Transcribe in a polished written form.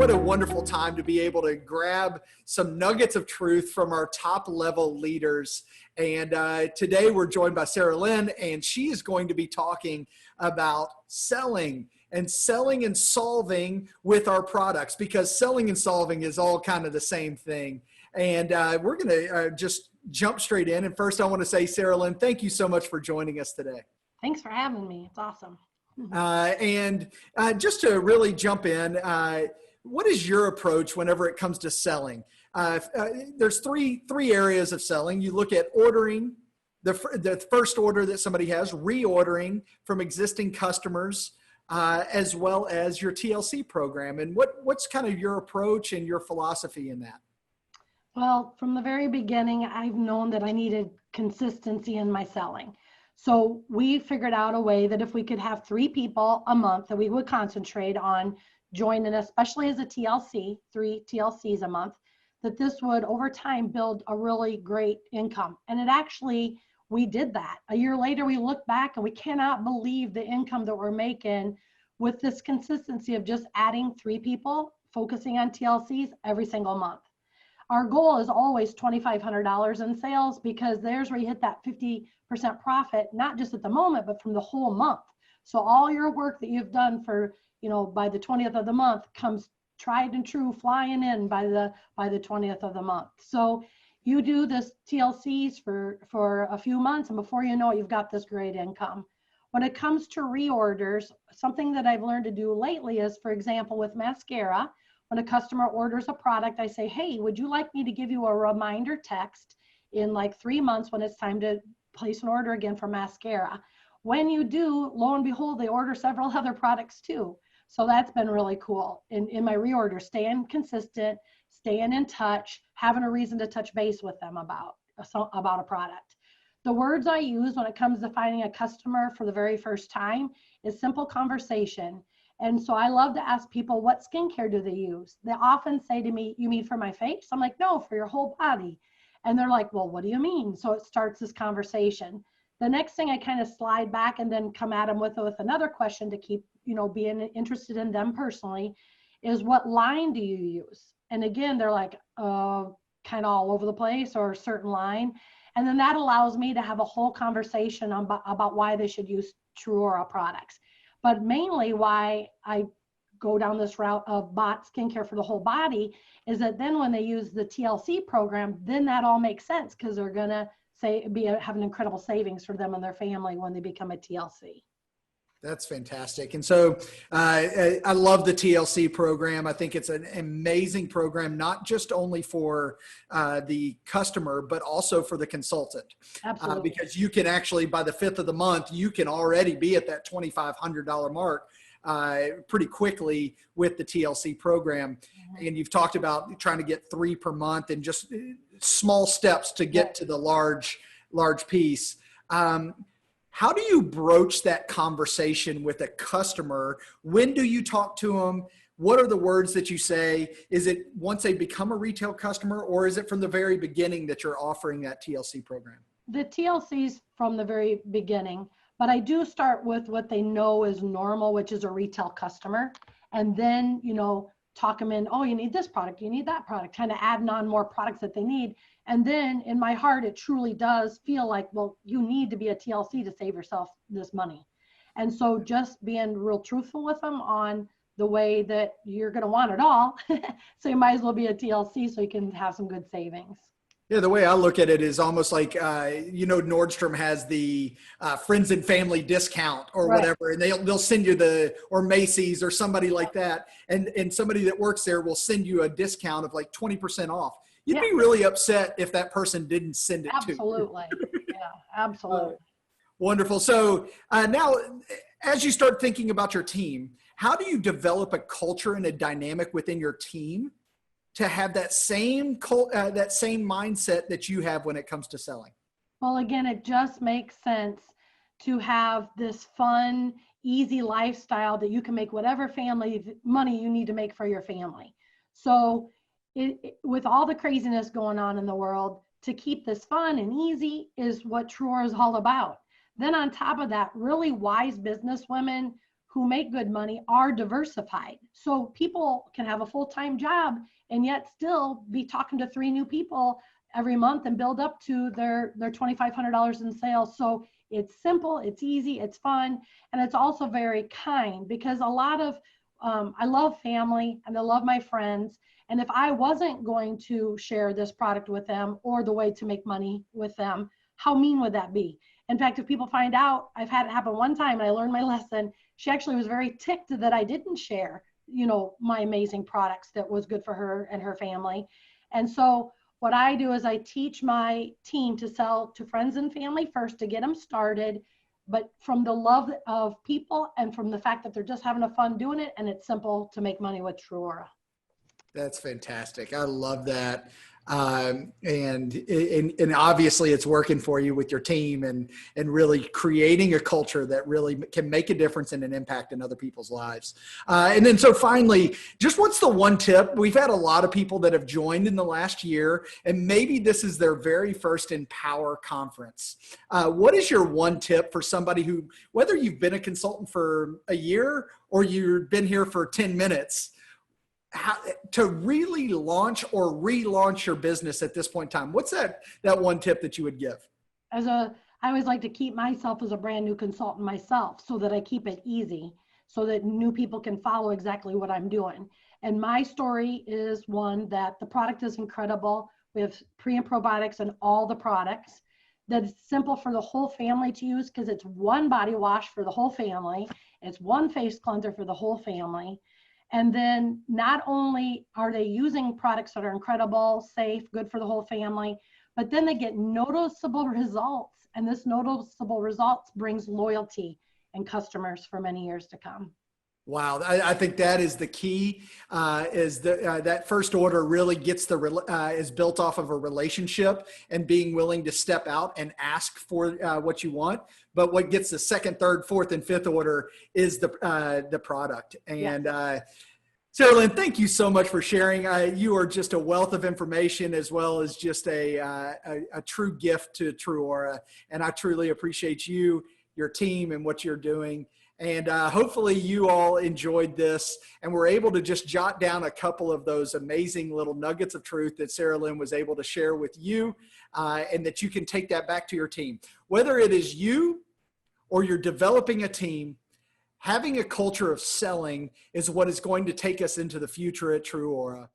what a wonderful time to be able to grab some nuggets of truth from our top level leaders. And today we're joined by Saralyn, and she is going to be talking about selling and solving with our products, because selling and solving is all kind of the same thing. And we're going to just jump straight in. And first I want to say, Saralyn, thank you so much for joining us today. Thanks for having me. It's awesome. And just to really jump in, what is your approach whenever it comes to selling? There's three areas of selling. You look at ordering, the first order that somebody has, reordering from existing customers, as well as your TLC program. And what's kind of your approach and your philosophy in that? Well, from the very beginning, I've known that I needed consistency in my selling. So we figured out a way that if we could have 3 people a month that we would concentrate on joining, especially as a TLC, 3 TLCs a month, that this would over time build a really great income. And it actually, we did that. A year later, we look back and we cannot believe the income that we're making with this consistency of just adding 3 people, focusing on TLCs every single month. Our goal is always $2,500 in sales, because there's where you hit that 50% profit, not just at the moment, but from the whole month. So all your work that you've done for, by the 20th of the month comes tried and true, flying in by the 20th of the month. So you do this TLCs for a few months, and before you know it, you've got this great income. When it comes to reorders, something that I've learned to do lately is, for example, with mascara, when a customer orders a product, I say, hey, would you like me to give you a reminder text in like 3 months when it's time to place an order again for mascara? When you do, lo and behold, they order several other products too. So that's been really cool. In my reorder, staying consistent, staying in touch, having a reason to touch base with them about a product. The words I use when it comes to finding a customer for the very first time is simple conversation. And so I love to ask people, what skincare do they use? They often say to me, you mean for my face? I'm like, no, for your whole body. And they're like, well, what do you mean? So it starts this conversation. The next thing I kind of slide back and then come at them with another question to keep, being interested in them personally, is what line do you use? And again, they're like, kind of all over the place, or a certain line. And then that allows me to have a whole conversation about why they should use Truora products. But mainly why I go down this route of bot skincare for the whole body is that then when they use the TLC program, then that all makes sense, because they're going to have an incredible savings for them and their family when they become a TLC. That's fantastic. And so I love the TLC program. I think it's an amazing program, not just only for the customer, but also for the consultant. Absolutely. Because you can actually, by the 5th of the month, you can already be at that $2,500 mark pretty quickly with the TLC program. Mm-hmm. And you've talked about trying to get 3 per month and just small steps to get to the large piece. How do you broach that conversation with a customer? When do you talk to them? What are the words that you say? Is it once they become a retail customer, or is it from the very beginning that you're offering that TLC program? The TLC's from the very beginning, but I do start with what they know is normal, which is a retail customer. And then, talk them in, oh, you need this product, you need that product, kind of adding on more products that they need. And then in my heart, it truly does feel like, well, you need to be a TLC to save yourself this money. And so just being real truthful with them on the way that you're going to want it all. So you might as well be a TLC so you can have some good savings. Yeah, the way I look at it is almost like, Nordstrom has the friends and family discount or whatever, and they'll send you or Macy's or somebody like that. And somebody that works there will send you a discount of like 20% off. You'd be really upset if that person didn't send it to you. Absolutely. Yeah, absolutely. Wonderful. So now, as you start thinking about your team, how do you develop a culture and a dynamic within your team to have that same mindset that you have when it comes to selling? Well, again, it just makes sense to have this fun, easy lifestyle that you can make whatever family money you need to make for your family. So with all the craziness going on in the world, to keep this fun and easy is what Truora is all about. Then on top of that, really wise business women who make good money are diversified. So people can have a full-time job and yet still be talking to 3 new people every month and build up to their $2,500 in sales. So it's simple, it's easy, it's fun, and it's also very kind, because a lot of, I love family and I love my friends. And if I wasn't going to share this product with them or the way to make money with them, how mean would that be? In fact, if people find out, I've had it happen one time and I learned my lesson. She actually was very ticked that I didn't share, my amazing products that was good for her and her family. And so what I do is I teach my team to sell to friends and family first to get them started, but from the love of people and from the fact that they're just having a fun doing it, and it's simple to make money with TrueAura. That's fantastic. I love that. And obviously it's working for you with your team and really creating a culture that really can make a difference and an impact in other people's lives. And then, so finally, just what's the one tip? We've had a lot of people that have joined in the last year, and maybe this is their very first Empower conference. What is your one tip for somebody who, whether you've been a consultant for a year or you've been here for 10 minutes, how to really launch or relaunch your business at this point in time? What's that one tip that you would give? I always like to keep myself as a brand new consultant myself, so that I keep it easy, so that new people can follow exactly what I'm doing. And my story is one that the product is incredible. We have pre and probiotics and all the products. That it's simple for the whole family to use, because it's one body wash for the whole family. It's one face cleanser for the whole family. And then not only are they using products that are incredible, safe, good for the whole family, but then they get noticeable results. And this noticeable results brings loyalty and customers for many years to come. Wow. I think that is the key, is that first order really gets is built off of a relationship and being willing to step out and ask for what you want. But what gets the second, third, fourth, and fifth order is the product. And Saralyn, thank you so much for sharing. You are just a wealth of information, as well as just a true gift to TrueAura. And I truly appreciate you, your team, and what you're doing. And hopefully you all enjoyed this and were able to just jot down a couple of those amazing little nuggets of truth that Saralyn was able to share with you, and that you can take that back to your team. Whether it is you or you're developing a team, having a culture of selling is what is going to take us into the future at TrueAura.